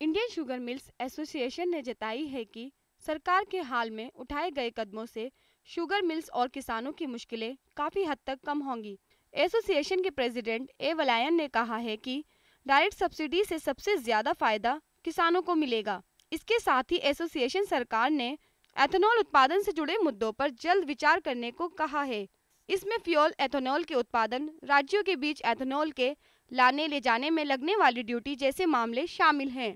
Indian sugar mills association ने जताई है कि सरकार के हाल में उठाए गए कदमों से शुगर मिल्स और किसानों की मुश्किलें काफी हद तक कम होंगी। एसोसिएशन के प्रेसिडेंट ए वलायन ने कहा है कि डायरेक्ट सब्सिडी से सबसे ज्यादा फायदा किसानों को मिलेगा। इसके साथ ही एसोसिएशन सरकार ने एथेनॉल उत्पादन से जुड़े मुद्दों पर जल्द विचार करने को कहा है। इसमें फ्यूल एथेनॉल के उत्पादन, राज्यों के बीच एथेनॉल के लाने ले जाने में लगने वाली ड्यूटी जैसे मामले शामिल हैं।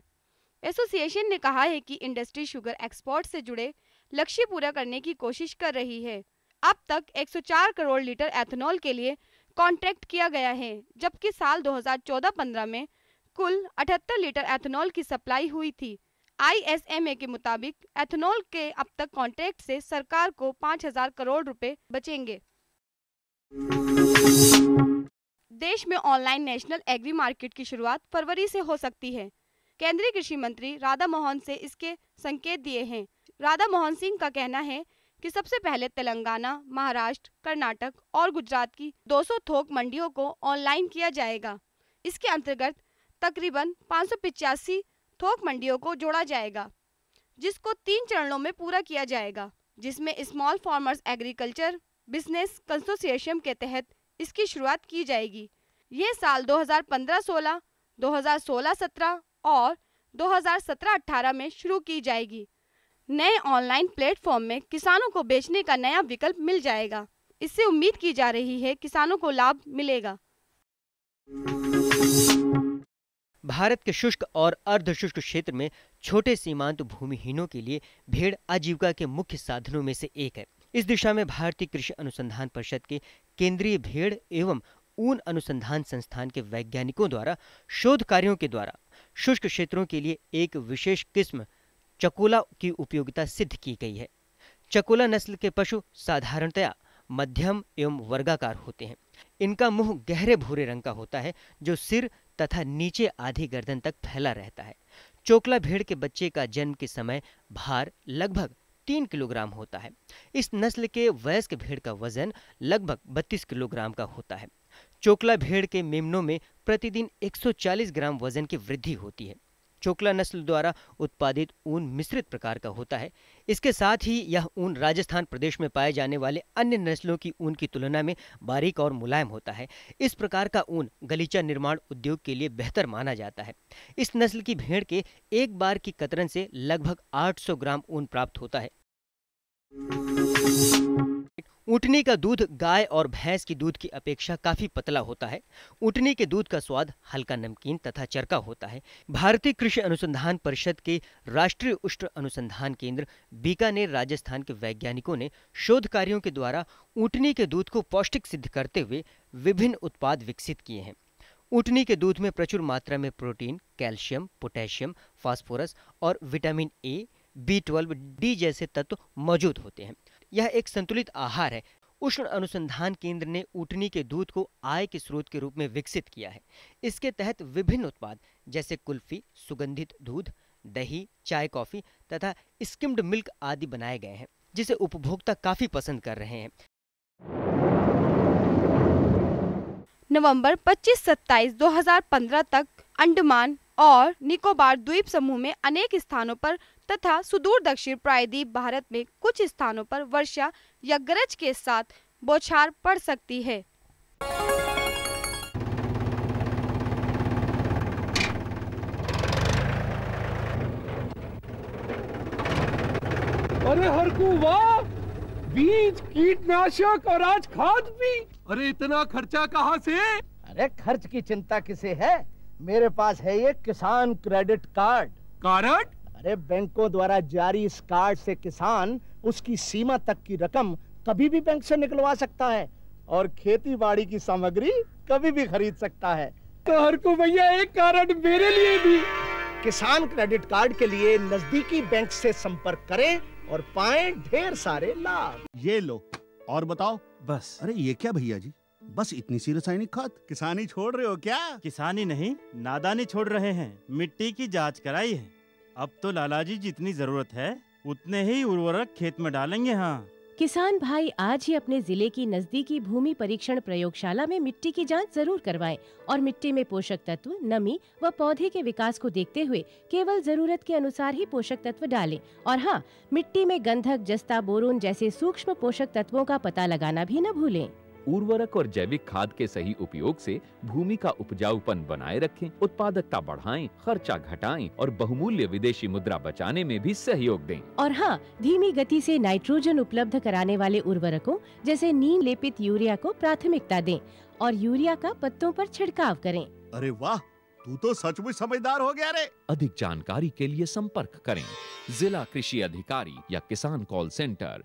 एसोसिएशन ने कहा है कि इंडस्ट्री शुगर एक्सपोर्ट से जुड़े लक्ष्य पूरा करने की कोशिश कर रही है। अब तक 104 करोड़ लीटर एथेनॉल के लिए कॉन्ट्रैक्ट किया गया है, जबकि साल 2014-15 में कुल 78 लीटर एथेनॉल की सप्लाई हुई थी। ISMA के मुताबिक एथेनॉल के अब तक कॉन्ट्रैक्ट से सरकार को 5000 करोड़ रुपए बचेंगे। देश में ऑनलाइन नेशनल एग्री मार्केट की शुरुआत फरवरी से हो सकती है। केंद्रीय कृषि मंत्री राधा मोहन से इसके संकेत दिए हैं। राधा मोहन सिंह का कहना है कि सबसे पहले तेलंगाना, महाराष्ट्र, कर्नाटक और गुजरात की 200 थोक मंडियों को ऑनलाइन किया जाएगा। इसके अंतर्गत तकरीबन 585 थोक मंडियों को जोड़ा जाएगा, जिसको 3 चरणों में पूरा किया जाएगा, जिसमें small farmers agriculture business consortium के तहत इसकी शुरुआत की जाएगी। ये साल 2015-16, 2016-17 और 2017-18 में शुरू की जाएगी। नए ऑनलाइन प्लेटफॉर्म में किसानों को बेचने का नया विकल्प मिल जाएगा। इससे उम्मीद की जा रही है किसानों को लाभ मिलेगा। भारत के शुष्क और अर्ध शुष्क क्षेत्र में छोटे सीमांत भूमिहीनों के लिए भेड़ आजीविका के मुख्य साधनों में से एक है। इस दिशा में भारतीय कृषि अनुसंधान परिषद के केंद्रीय भेड़ एवं ऊन अनुसंधान संस्थान के वैज्ञानिकों द्वारा शोध कार्यों के द्वारा शुष्क क्षेत्रों के लिए एक विशेष किस्म चकोला की उपयोगिता सिद्ध की गई है। चकोला नस्ल के पशु साधारणतया मध्यम एवं वर्गाकार होते हैं। इनका मुंह गहरे भूरे रंग का होता है, जो सिर तथा नीचे आधी गर्दन तक फैला रहता है। चोकला भेड़ के बच्चे का जन्म के समय भार लगभग 3 किलोग्राम होता है। इस नस्ल के वयस्क भेड़ का वजन लगभग 32 किलोग्राम का होता है। चोकला भेड़ के मेमनों में प्रतिदिन 140 ग्राम वजन की वृद्धि होती है। चोकला नस्ल द्वारा उत्पादित ऊन मिश्रित प्रकार का होता है। इसके साथ ही यह ऊन राजस्थान प्रदेश में पाए जाने वाले अन्य नस्लों की ऊन की तुलना में बारीक और मुलायम होता है। इस प्रकार का ऊन गलीचा निर्माण उद्योग के लिए बेहतर माना जाता है। इस नस्ल की भेड़ के एक बार की कतरन से लगभग 800 ग्राम ऊन प्राप्त होता है। ऊँटनी का दूध गाय और भैंस की दूध की अपेक्षा काफी पतला होता है। ऊँटनी के दूध का स्वाद हल्का नमकीन तथा चरका होता है। भारतीय कृषि अनुसंधान परिषद के राष्ट्रीय उष्ण अनुसंधान केंद्र बीकानेर राजस्थान के वैज्ञानिकों ने शोध कार्यों के द्वारा ऊँटनी के दूध को पौष्टिक सिद्ध करते हुए विभिन्न उत्पाद विकसित किए हैं। ऊँटनी के दूध में प्रचुर मात्रा में प्रोटीन, कैल्शियम, पोटेशियम, फास्फोरस और विटामिन ए, B12, D जैसे तत्व मौजूद होते हैं। यह एक संतुलित आहार है। उष्ण अनुसंधान केंद्र ने ऊँटनी के दूध को आय के स्रोत के रूप में विकसित किया है। इसके तहत विभिन्न उत्पाद जैसे कुल्फी, सुगंधित दूध, दही, चाय, कॉफी तथा स्किम्ड मिल्क आदि बनाए गए हैं, जिसे उपभोक्ता काफी पसंद कर रहे हैं। नवंबर 25-27, 2015 तक अंडमान और निकोबार द्वीप समूह में अनेक स्थानों पर तथा सुदूर दक्षिण प्रायद्वीप भारत में कुछ स्थानों पर वर्षा या गरज के साथ बौछार पड़ सकती है। अरे हरकू वाह, बीज, कीटनाशक और आज खाद भी। अरे इतना खर्चा कहाँ से? अरे खर्च की चिंता किसे है, मेरे पास है ये किसान क्रेडिट कार्ड। कार्ड? अरे बैंकों द्वारा जारी इस कार्ड से किसान उसकी सीमा तक की रकम कभी भी बैंक से निकलवा सकता है और खेती बाड़ी की सामग्री कभी भी खरीद सकता है। तो हर को भैया एक कार्ड मेरे लिए भी। किसान क्रेडिट कार्ड के लिए नजदीकी बैंक से संपर्क करें और पाएं ढेर सारे लाभ। ये लो और बताओ। बस। अरे ये क्या भैया जी, बस इतनी सी रासायनिक खाद? किसानी छोड़ रहे हो क्या? किसानी नहीं, नादानी छोड़ रहे हैं। मिट्टी की जांच कराई है। अब तो लाला जी जितनी जरूरत है उतने ही उर्वरक खेत में डालेंगे। हाँ, किसान भाई आज ही अपने जिले की नजदीकी भूमि परीक्षण प्रयोगशाला में मिट्टी की जांच जरूर करवाएं और मिट्टी में पोषक तत्व, नमी व पौधे के विकास को देखते हुए केवल जरूरत के अनुसार ही पोषक तत्व डालें। और हाँ, मिट्टी में गंधक, जस्ता, बोरोन जैसे सूक्ष्म पोषक तत्वों का पता लगाना भी न भूलें। उर्वरक और जैविक खाद के सही उपयोग से भूमि का उपजाऊपन बनाए रखें, उत्पादकता बढ़ाएं, खर्चा घटाएं और बहुमूल्य विदेशी मुद्रा बचाने में भी सहयोग दें। और हाँ, धीमी गति से नाइट्रोजन उपलब्ध कराने वाले उर्वरकों जैसे नीम लेपित यूरिया को प्राथमिकता दें और यूरिया का पत्तों पर छिड़काव करें। अरे वाह, तू तो सचमुच समझदार हो गया रे। अधिक जानकारी के लिए संपर्क करें जिला कृषि अधिकारी या किसान call centre.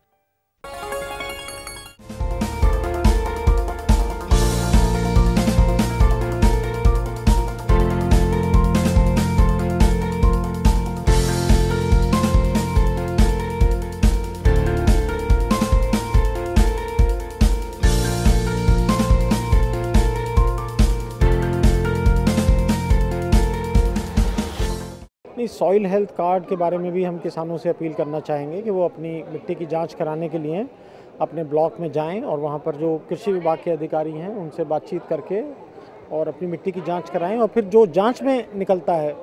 Soil health card के बारे में भी हम किसानों से अपील करना चाहेंगे कि वो अपनी मिट्टी की जांच कराने के लिए अपने ब्लॉक में जाएं और वहां पर जो कृषि विभाग के अधिकारी हैं उनसे बातचीत करके और अपनी मिट्टी की जांच कराएं और फिर जो जांच में निकलता है,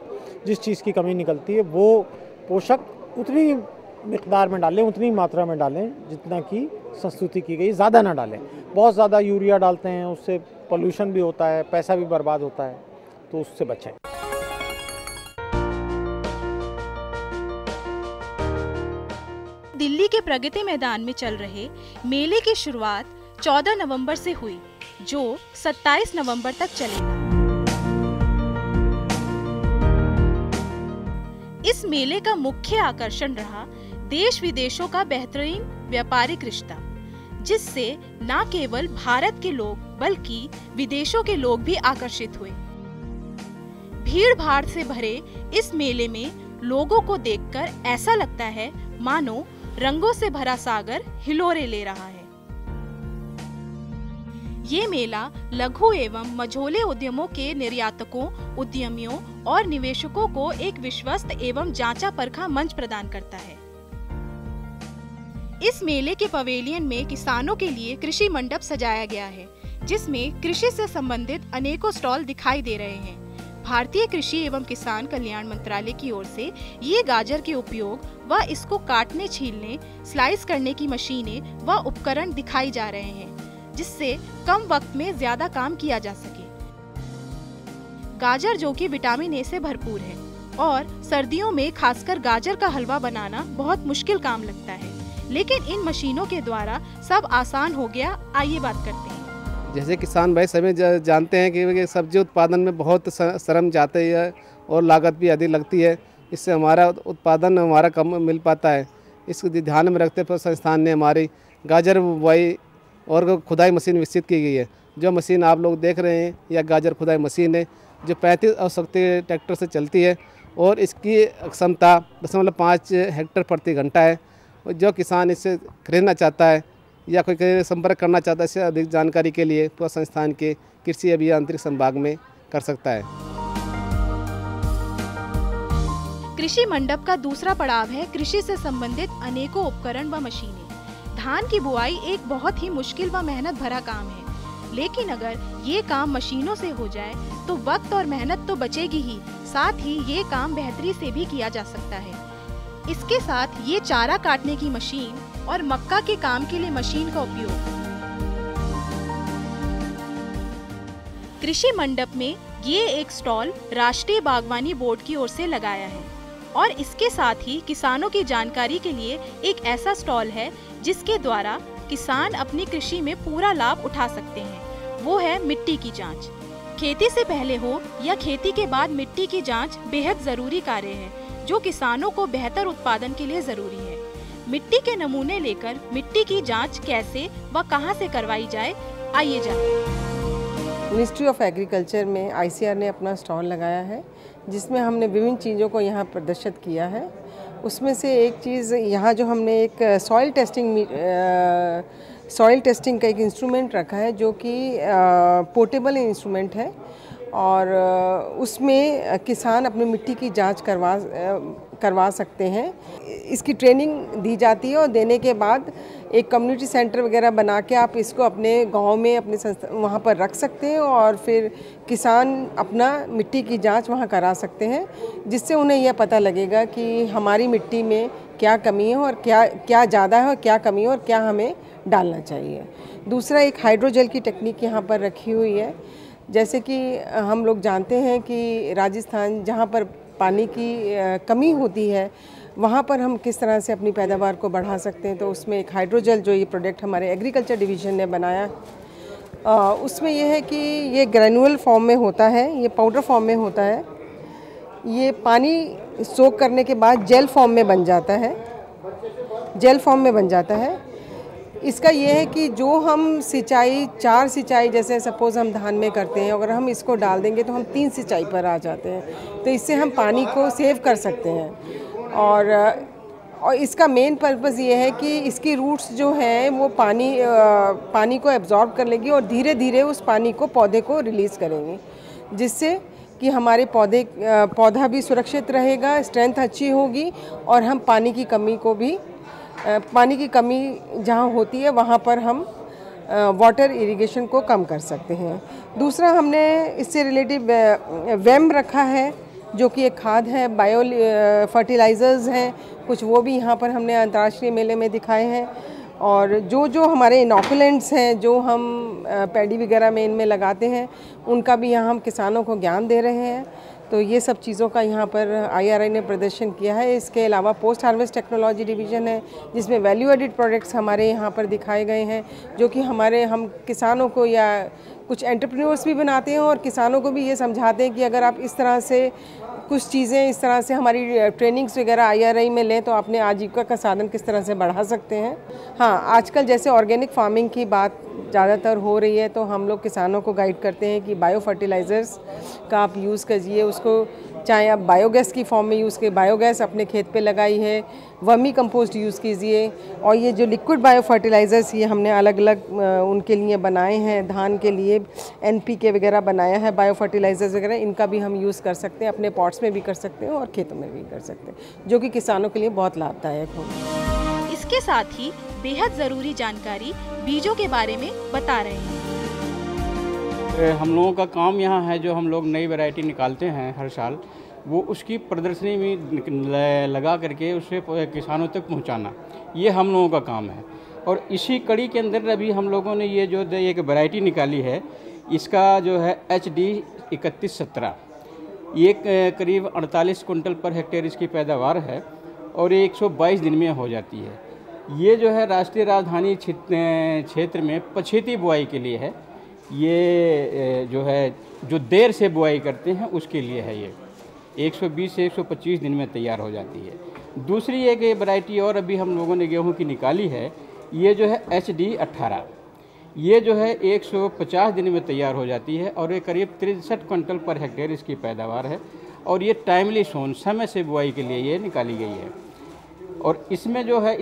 जिस चीज़ की कमी निकलती है, वो पोषक उतनी मिकदार में डालें, उतनी मात्रा में डालें जितना की संस्तुति की गई, ज़्यादा ना डालें। बहुत ज़्यादा यूरिया डालते हैं, उससे पोल्यूशन भी होता है, पैसा भी बर्बाद होता है, तो उससे बचें। दिल्ली के प्रगति मैदान में चल रहे मेले की शुरुआत 14 नवंबर से हुई, जो 27 नवंबर तक चलेगा। इस मेले का मुख्य आकर्षण रहा देश विदेशों का बेहतरीन व्यापारिक रिश्ता, जिससे न केवल भारत के लोग बल्कि विदेशों के लोग भी आकर्षित हुए। भीड़ भाड़ से भरे इस मेले में लोगों को देखकर ऐसा लगता है मानो रंगों से भरा सागर हिलोरे ले रहा है। ये मेला लघु एवं मझोले उद्यमों के निर्यातकों, उद्यमियों और निवेशकों को एक विश्वस्त एवं जांचा परखा मंच प्रदान करता है। इस मेले के पवेलियन में किसानों के लिए कृषि मंडप सजाया गया है, जिसमें कृषि से संबंधित अनेकों स्टॉल दिखाई दे रहे हैं। भारतीय कृषि एवं किसान कल्याण मंत्रालय की ओर से ये गाजर के उपयोग व इसको काटने, छीलने, स्लाइस करने की मशीनें व उपकरण दिखाई जा रहे हैं, जिससे कम वक्त में ज्यादा काम किया जा सके। गाजर जो कि विटामिन ए से भरपूर है और सर्दियों में खासकर गाजर का हलवा बनाना बहुत मुश्किल काम लगता है, लेकिन इन मशीनों के द्वारा सब आसान हो गया। आइए बात करते हैं। जैसे किसान भाई सभी जानते हैं कि सब्जी उत्पादन में बहुत श्रम जाते हैं और लागत भी अधिक लगती है। इससे हमारा उत्पादन हमारा कम मिल पाता है। इसको ध्यान में रखते हुए संस्थान ने हमारी गाजर बुआई और खुदाई मशीन विकसित की गई है। जो मशीन आप लोग देख रहे हैं यह गाजर खुदाई मशीन है, जो 35 और शक्ति ट्रैक्टर से चलती है और इसकी क्षमता 0.5 हेक्टेयर प्रति घंटा है। जो किसान इससे खरीदना चाहता है या कोई संपर्क करना चाहता है, इससे अधिक जानकारी के लिए पूरा संस्थान के कृषि अभियांत्रिक संभाग में कर सकता है। कृषि मंडप का दूसरा पड़ाव है कृषि से संबंधित अनेकों उपकरण व मशीनें। धान की बुआई एक बहुत ही मुश्किल व मेहनत भरा काम है, लेकिन अगर ये काम मशीनों से हो जाए तो वक्त और मेहनत तो बचेगी ही, साथ ही ये काम बेहतरी से भी किया जा सकता है। इसके साथ ये चारा काटने की मशीन और मक्का के काम के लिए मशीन का उपयोग। कृषि मंडप में ये एक स्टॉल राष्ट्रीय बागवानी बोर्ड की ओर से लगाया है। और इसके साथ ही किसानों की जानकारी के लिए एक ऐसा स्टॉल है जिसके द्वारा किसान अपनी कृषि में पूरा लाभ उठा सकते हैं। वो है मिट्टी की जांच। खेती से पहले हो या खेती के बाद मिट्टी की जांच बेहद जरूरी कार्य है जो किसानों को बेहतर उत्पादन के लिए जरूरी है। मिट्टी के नमूने लेकर मिट्टी की जांच कैसे व कहां से करवाई जाए, आइए जानते। मिनिस्ट्री ऑफ एग्रीकल्चर में ICAR ने अपना स्टॉल लगाया है जिसमें हमने विभिन्न चीज़ों को यहाँ प्रदर्शित किया है। उसमें से एक चीज़ यहाँ जो हमने एक सॉइल टेस्टिंग का एक इंस्ट्रूमेंट रखा है जो कि पोर्टेबल इंस्ट्रूमेंट है और उसमें किसान अपनी मिट्टी की जांच करवा सकते हैं। इसकी ट्रेनिंग दी जाती है और देने के बाद एक कम्युनिटी सेंटर वगैरह बना के आप इसको अपने गांव में अपने वहाँ पर रख सकते हैं और फिर किसान अपना मिट्टी की जांच वहाँ करा सकते हैं, जिससे उन्हें यह पता लगेगा कि हमारी मिट्टी में क्या कमी है और क्या ज़्यादा है और क्या कमी है और क्या हमें डालना चाहिए। दूसरा एक हाइड्रोजेल की टेक्निक यहाँ पर रखी हुई है। जैसे कि हम लोग जानते हैं कि राजस्थान जहाँ पर पानी की कमी होती है वहाँ पर हम किस तरह से अपनी पैदावार को बढ़ा सकते हैं, तो उसमें एक हाइड्रोजेल जो ये प्रोडक्ट हमारे एग्रीकल्चर डिवीज़न ने बनाया, उसमें यह है कि ये ग्रैनुअल फॉर्म में होता है, ये पाउडर फॉर्म में होता है, ये पानी सोक करने के बाद जेल फॉर्म में बन जाता है। इसका ये है कि जो हम सिंचाई 4 सिंचाई जैसे सपोज़ हम धान में करते हैं, अगर हम इसको डाल देंगे तो हम 3 सिंचाई पर आ जाते हैं, तो इससे हम पानी को सेव कर सकते हैं। और इसका मेन पर्पस ये है कि इसकी रूट्स जो हैं वो पानी को एब्जॉर्ब कर लेगी और धीरे धीरे उस पानी को पौधे को रिलीज़ करेंगी, जिससे कि हमारे पौधा भी सुरक्षित रहेगा, स्ट्रेंथ अच्छी होगी और हम पानी की कमी जहाँ होती है वहाँ पर हम वाटर इरिगेशन को कम कर सकते हैं। दूसरा हमने इससे रिलेटिव वेम रखा है जो कि एक खाद है, बायो फर्टिलाइज़र्स हैं कुछ, वो भी यहाँ पर हमने अंतर्राष्ट्रीय मेले में दिखाए हैं। और जो हमारे इनोकुलेंट्स हैं जो हम पैडी वगैरह में इनमें लगाते हैं, उनका भी यहाँ हम किसानों को ज्ञान दे रहे हैं। तो ये सब चीज़ों का यहाँ पर IRI ने प्रदर्शन किया है। इसके अलावा पोस्ट हार्वेस्ट टेक्नोलॉजी डिवीज़न है जिसमें वैल्यू एडिड प्रोडक्ट्स हमारे यहाँ पर दिखाए गए हैं, जो कि हम किसानों को या कुछ एंटरप्रेन्योर्स भी बनाते हैं और किसानों को भी ये समझाते हैं कि अगर आप इस तरह से कुछ चीज़ें इस तरह से हमारी ट्रेनिंग्स वगैरह IRI में लें तो अपने आजीविका का साधन किस तरह से बढ़ा सकते हैं। हाँ, आजकल जैसे ऑर्गेनिक फार्मिंग की बात ज़्यादातर हो रही है, तो हम लोग किसानों को गाइड करते हैं कि बायो फर्टिलाइज़र्स का आप यूज़ कीजिए, उसको चाहे आप बायोगैस की फॉर्म में यूज़ कीजिए, बायोगैस अपने खेत पे लगाई है, वर्मी कंपोस्ट यूज़ कीजिए। और ये जो लिक्विड बायो फर्टिलाइज़र्स ये हमने अलग अलग उनके लिए बनाए हैं, धान के लिए NPK वगैरह बनाया है, बायो फर्टिलाइज़र्स वगैरह, इनका भी हम यूज़ कर सकते हैं, अपने पॉट्स में भी कर सकते हैं और खेतों में भी कर सकते हैं, जो कि किसानों के लिए बहुत लाभदायक होगा। इसके साथ ही बेहद ज़रूरी जानकारी बीजों के बारे में बता रहे हैं। हम लोगों का काम यहाँ है, जो हम लोग नई वैरायटी निकालते हैं हर साल, वो उसकी प्रदर्शनी में लगा करके उसे किसानों तक पहुँचाना, ये हम लोगों का काम है। और इसी कड़ी के अंदर अभी हम लोगों ने ये जो एक वैरायटी निकाली है, इसका जो है HD 3117, ये करीब 48 कुंटल पर हेक्टेयर इसकी पैदावार है और ये 122 दिन में हो जाती है। ये जो है राष्ट्रीय राजधानी क्षेत्र में पछेती बुआई के लिए है। ये जो है जो देर से बुआई करते हैं उसके लिए है। ये 120 से 125 दिन में तैयार हो जाती है। दूसरी एक वैरायटी और अभी हम लोगों ने गेहूं की निकाली है, ये जो है HD 18, ये जो है 150 दिन में तैयार हो जाती है और ये करीब 63 क्विंटल पर हेक्टेयर इसकी पैदावार है। और ये टाइमली सोन, समय से बुआई के लिए ये निकाली गई है। और इसमें जो है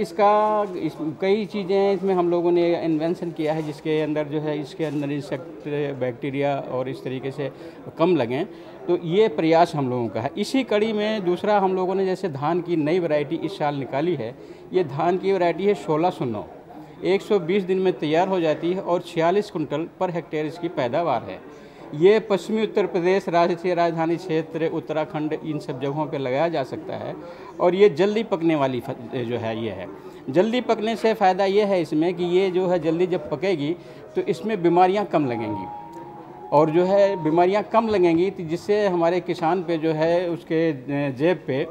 कई चीज़ें हैं, इसमें हम लोगों ने इन्वेंशन किया है जिसके अंदर जो है इसके अंदर इंसेक्ट, बैक्टीरिया और इस तरीके से कम लगें, तो ये प्रयास हम लोगों का है। इसी कड़ी में दूसरा हम लोगों ने जैसे धान की नई वैरायटी इस साल निकाली है। ये धान की वैरायटी है 1609, 120 दिन में तैयार हो जाती है और 46 कुंटल पर हेक्टेयर इसकी पैदावार है। ये पश्चिमी उत्तर प्रदेश, राष्ट्रीय राजधानी क्षेत्र, उत्तराखंड, इन सब जगहों पे लगाया जा सकता है। और ये जल्दी पकने वाली जो है ये है। जल्दी पकने से फ़ायदा ये है इसमें कि ये जो है जल्दी जब पकेगी तो इसमें बीमारियां कम लगेंगी, और जो है बीमारियां कम लगेंगी तो जिससे हमारे किसान पे जो है उसके जेब पे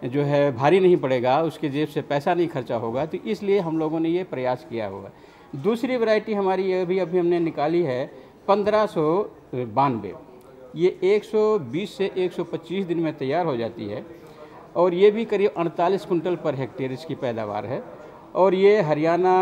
जो है भारी नहीं पड़ेगा, उसके जेब से पैसा नहीं खर्चा होगा, तो इसलिए हम लोगों ने ये प्रयास किया होगा। दूसरी वैरायटी हमारी ये अभी हमने निकाली है 1592। ये 120 से 125 दिन में तैयार हो जाती है और ये भी करीब 48 कुंटल पर हेक्टेयर इसकी पैदावार है। और ये हरियाणा,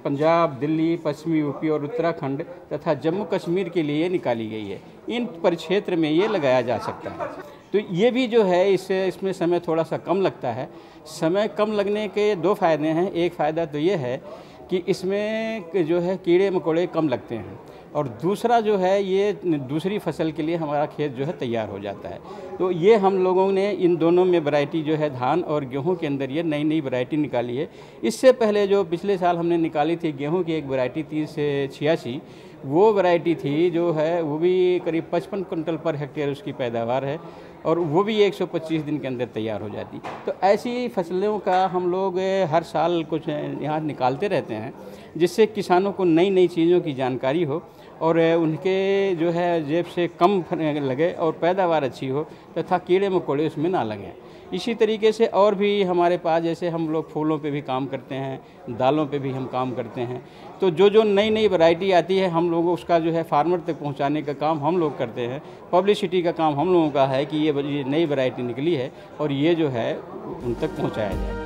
पंजाब, दिल्ली, पश्चिमी यूपी और उत्तराखंड तथा जम्मू कश्मीर के लिए निकाली गई है। इन परिक्षेत्र में ये लगाया जा सकता है। तो ये भी जो है इसमें समय थोड़ा सा कम लगता है। समय कम लगने के दो फ़ायदे हैं। एक फ़ायदा तो ये है कि इसमें जो है कीड़े मकोड़े कम लगते हैं, और दूसरा जो है ये दूसरी फसल के लिए हमारा खेत जो है तैयार हो जाता है। तो ये हम लोगों ने इन दोनों में वैरायटी जो है धान और गेहूं के अंदर ये नई नई वैरायटी निकाली है। इससे पहले जो पिछले साल हमने निकाली थी गेहूं की एक वैरायटी 30 से 86, वो वैरायटी थी जो है वो भी करीब 55 कुंटल पर हेक्टेयर उसकी पैदावार है और वो भी 125 दिन के अंदर तैयार हो जाती। तो ऐसी फसलों का हम लोग हर साल कुछ यहाँ निकालते रहते हैं, जिससे किसानों को नई नई चीज़ों की जानकारी हो और उनके जो है जेब से कम लगे और पैदावार अच्छी हो तथा कीड़े मकोड़े उसमें ना लगें। इसी तरीके से और भी हमारे पास जैसे हम लोग फूलों पे भी काम करते हैं, दालों पे भी हम काम करते हैं। तो जो नई नई वैरायटी आती है हम लोग उसका जो है फार्मर तक पहुंचाने का काम हम लोग करते हैं। पब्लिसिटी का काम हम लोगों का है कि ये नई वैरायटी निकली है और ये जो है उन तक पहुँचाया जाए।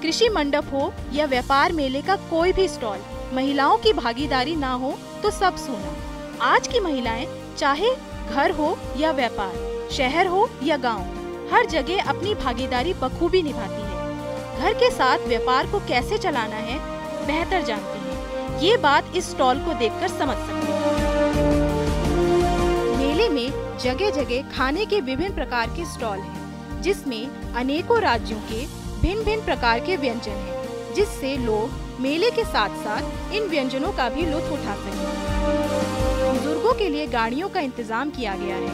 कृषि मंडप हो या व्यापार मेले का कोई भी स्टॉल, महिलाओं की भागीदारी ना हो तो सब सूना। आज की महिलाएं चाहे घर हो या व्यापार, शहर हो या गांव, हर जगह अपनी भागीदारी बखूबी निभाती है। घर के साथ व्यापार को कैसे चलाना है बेहतर जानती है। ये बात इस स्टॉल को देखकर समझ सकते हैं। मेले में जगह जगह खाने के विभिन्न प्रकार के स्टॉल हैं, जिसमें अनेकों राज्यों के भिन्न भिन्न प्रकार के व्यंजन हैं, जिससे लोग मेले के साथ साथ इन व्यंजनों का भी लुत्फ उठा सकें। बुजुर्गों के लिए गाड़ियों का इंतजाम किया गया है।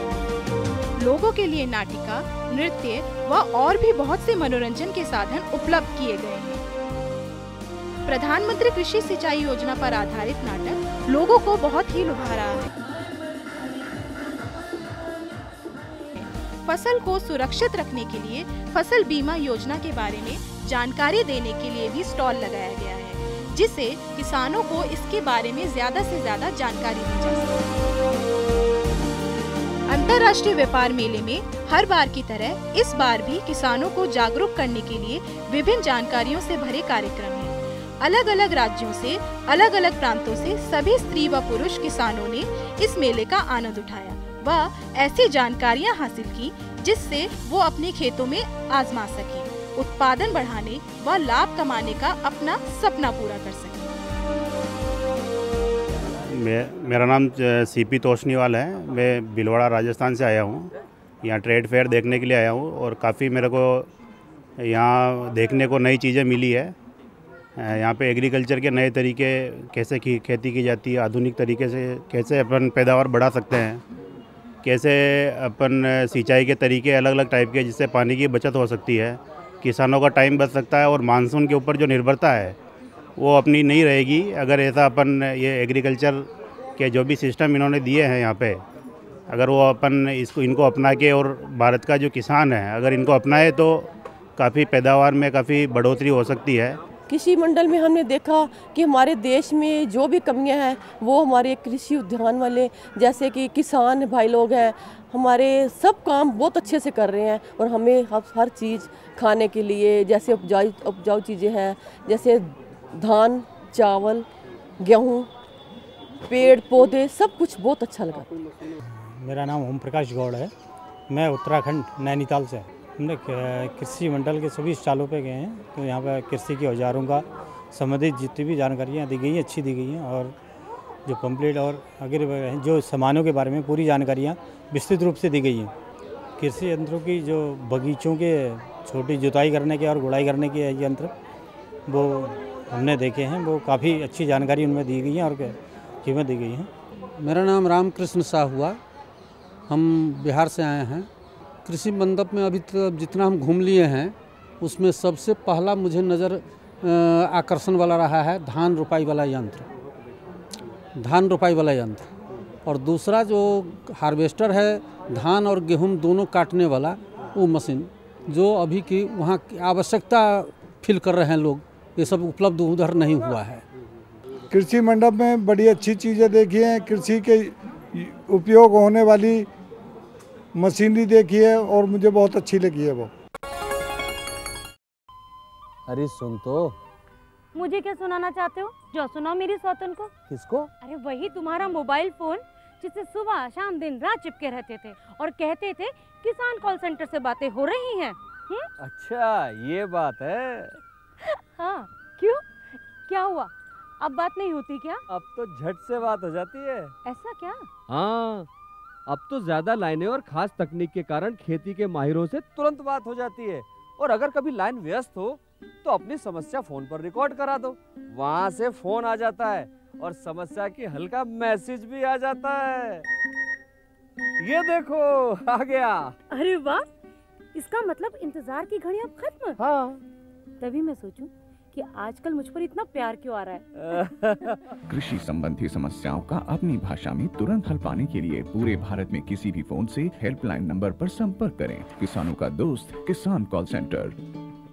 लोगों के लिए नाटिका, नृत्य व और भी बहुत से मनोरंजन के साधन उपलब्ध किए गए हैं। प्रधानमंत्री कृषि सिंचाई योजना पर आधारित नाटक लोगों को बहुत ही लुभा रहा है। फसल को सुरक्षित रखने के लिए फसल बीमा योजना के बारे में जानकारी देने के लिए भी स्टॉल लगाया गया है, जिससे किसानों को इसके बारे में ज्यादा से ज्यादा जानकारी दी जा सके। अंतर्राष्ट्रीय व्यापार मेले में हर बार की तरह इस बार भी किसानों को जागरूक करने के लिए विभिन्न जानकारियों से भरे कार्यक्रम हैं। अलग अलग राज्यों से, अलग अलग प्रांतों से सभी स्त्री व पुरुष किसानों ने इस मेले का आनंद उठाया व ऐसी जानकारियां हासिल की जिससे वो अपने खेतों में आजमा सके, उत्पादन बढ़ाने व लाभ कमाने का अपना सपना पूरा कर सके। मेरा नाम सीपी तोशनीवाल है। मैं भीलवाड़ा राजस्थान से आया हूँ। यहाँ ट्रेड फेयर देखने के लिए आया हूँ और काफ़ी मेरे को यहाँ देखने को नई चीज़ें मिली है। यहाँ पे एग्रीकल्चर के नए तरीके कैसे खेती की जाती है, आधुनिक तरीके से कैसे अपन पैदावार बढ़ा सकते हैं, कैसे अपन सिंचाई के तरीके अलग अलग टाइप के जिससे पानी की बचत हो सकती है, किसानों का टाइम बच सकता है और मानसून के ऊपर जो निर्भरता है वो अपनी नहीं रहेगी अगर ऐसा अपन ये एग्रीकल्चर के जो भी सिस्टम इन्होंने दिए हैं यहाँ पे अगर वो अपन इनको अपना के और भारत का जो किसान है अगर इनको अपनाए तो काफ़ी पैदावार में काफ़ी बढ़ोतरी हो सकती है। कृषि मंडल में हमने देखा कि हमारे देश में जो भी कमियां हैं वो हमारे कृषि उद्यान वाले जैसे कि किसान भाई लोग हैं हमारे सब काम बहुत अच्छे से कर रहे हैं और हमें हर चीज़ खाने के लिए जैसे उपजाऊ चीज़ें हैं जैसे धान, चावल, गेहूं, पेड़ पौधे सब कुछ बहुत अच्छा लगा। मेरा नाम ओम प्रकाश गौड़ है। मैं उत्तराखंड नैनीताल से। हमने कृषि मंडल के सभी स्टॉलों पे गए हैं तो यहाँ पर कृषि के औजारों का संबंधित जितनी भी जानकारियाँ दी गई हैं अच्छी दी गई हैं और जो पंपलेट और आगे जो सामानों के बारे में पूरी जानकारियाँ विस्तृत रूप से दी गई हैं। कृषि यंत्रों की जो बगीचों के छोटी जुताई करने के और गुड़ाई करने के यंत्र वो हमने देखे हैं, वो काफ़ी अच्छी जानकारी उनमें दी गई है और कीमत दी गई है। मेरा नाम रामकृष्ण शाह हुआ। हम बिहार से आए हैं। कृषि मंडप में अभी तक जितना हम घूम लिए हैं उसमें सबसे पहला मुझे नज़र आकर्षण वाला रहा है धान रोपाई वाला यंत्र और दूसरा जो हार्वेस्टर है धान और गेहूं दोनों काटने वाला वो मशीन जो अभी की वहाँ की आवश्यकता फिल कर रहे हैं लोग, ये सब उपलब्ध उधर नहीं हुआ है। कृषि मंडप में बड़ी अच्छी चीज़ें देखी हैं, कृषि के उपयोग होने वाली मशीनरी देखी है और मुझे बहुत अच्छी लगी है वो। अरे सुन तो। मुझे क्या सुनाना चाहते हो? जो सुनाओ मेरी सौतन को। किसको? अरे वही तुम्हारा मोबाइल फोन जिससे सुबह शाम दिन रात चिपके रहते थे और कहते थे किसान कॉल सेंटर से बातें हो रही हैं। अच्छा ये बात है। हाँ क्यों, क्या हुआ? अब बात नहीं होती क्या? अब तो झट से बात हो जाती है। ऐसा क्या? हाँ, अब तो ज्यादा लाइनें और खास तकनीक के कारण खेती के माहिरों से तुरंत बात हो जाती है। और अगर कभी लाइन व्यस्त हो तो अपनी समस्या फोन पर रिकॉर्ड करा दो, वहाँ से फोन आ जाता है और समस्या की हल का मैसेज भी आ जाता है। ये देखो आ गया। अरे वाह, इसका मतलब इंतजार की घड़ी अब खत्म। हाँ। तभी मैं सोचूं कि आजकल मुझ पर इतना प्यार क्यों आ रहा है। कृषि संबंधी समस्याओं का अपनी भाषा में तुरंत हल पाने के लिए पूरे भारत में किसी भी फोन से हेल्पलाइन नंबर पर संपर्क करें। किसानों का दोस्त किसान कॉल सेंटर।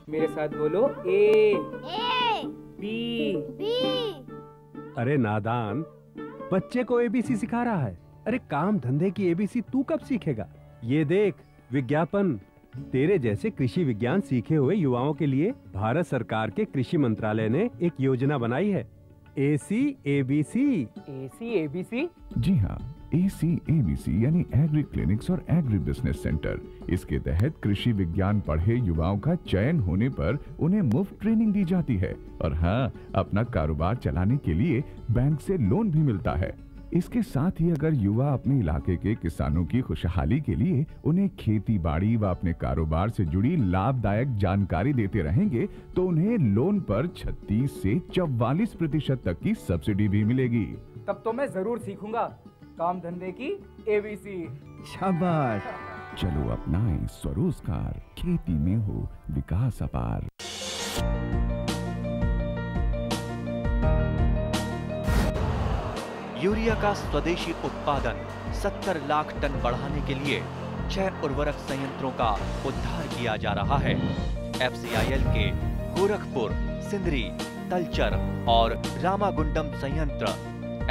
मेरे साथ बोलो ए बी। अरे नादान, बच्चे को एबीसी सिखा रहा है। अरे काम धंधे की एबीसी तू कब सीखेगा? ये देख विज्ञापन। तेरे जैसे कृषि विज्ञान सीखे हुए युवाओं के लिए भारत सरकार के कृषि मंत्रालय ने एक योजना बनाई है, ACABC। ACABC? जी हाँ, ACABC यानी एग्री क्लिनिक्स और एग्री बिजनेस सेंटर। इसके तहत कृषि विज्ञान पढ़े युवाओं का चयन होने पर उन्हें मुफ्त ट्रेनिंग दी जाती है और हाँ, अपना कारोबार चलाने के लिए बैंक से लोन भी मिलता है। इसके साथ ही अगर युवा अपने इलाके के किसानों की खुशहाली के लिए उन्हें खेती बाड़ी व अपने कारोबार से जुड़ी लाभदायक जानकारी देते रहेंगे तो उन्हें लोन पर 36 से 44% तक की सब्सिडी भी मिलेगी। तब तो मैं जरूर सीखूंगा काम धंधे की ABC। शाबाश, चलो अपनाएं स्वरोजगार, खेती में हो विकास अपार। यूरिया का स्वदेशी उत्पादन 70 लाख टन बढ़ाने के लिए 6 उर्वरक संयंत्रों का उद्धार किया जा रहा है। FCIL के गोरखपुर, सिंदरी, तलचर और रामागुंडम संयंत्र,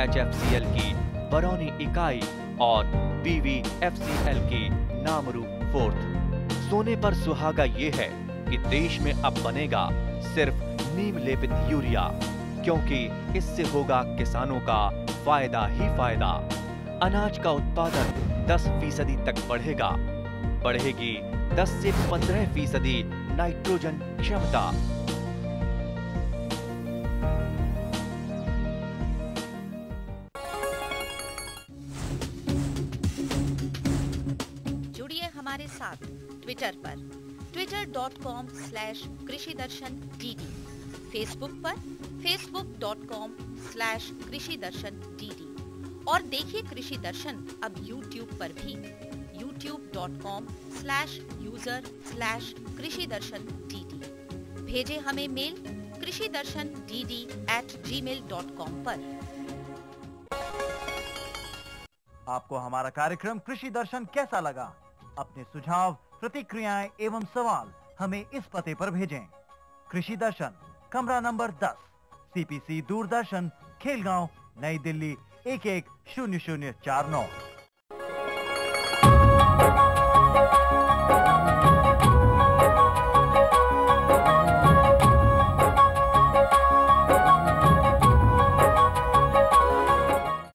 HFCL की बरौनी इकाई और BVFCL की नामरू फोर्थ। सोने पर सुहागा ये है कि देश में अब बनेगा सिर्फ नीम लेपित यूरिया, क्योंकि इससे होगा किसानों का फायदा ही फायदा। अनाज का उत्पादन 10% तक बढ़ेगा। बढ़ेगी 10 से 15% नाइट्रोजन क्षमता। जुड़िए हमारे साथ ट्विटर पर twitter.com/कृषिदर्शन-dd, फेसबुक पर facebook.com/कृषिदर्शन-dd और देखिए कृषि दर्शन अब YouTube पर भी youtube.com/user/कृषिदर्शन-dd। भेजे हमें मेल कृषिदर्शन-dd@gmail.com पर। आपको हमारा कार्यक्रम कृषि दर्शन कैसा लगा? अपने सुझाव, प्रतिक्रियाएं एवं सवाल हमें इस पते पर भेजें। कृषि दर्शन, कमरा नंबर 10, CPC दूरदर्शन, खेलगांव, नई दिल्ली 110049।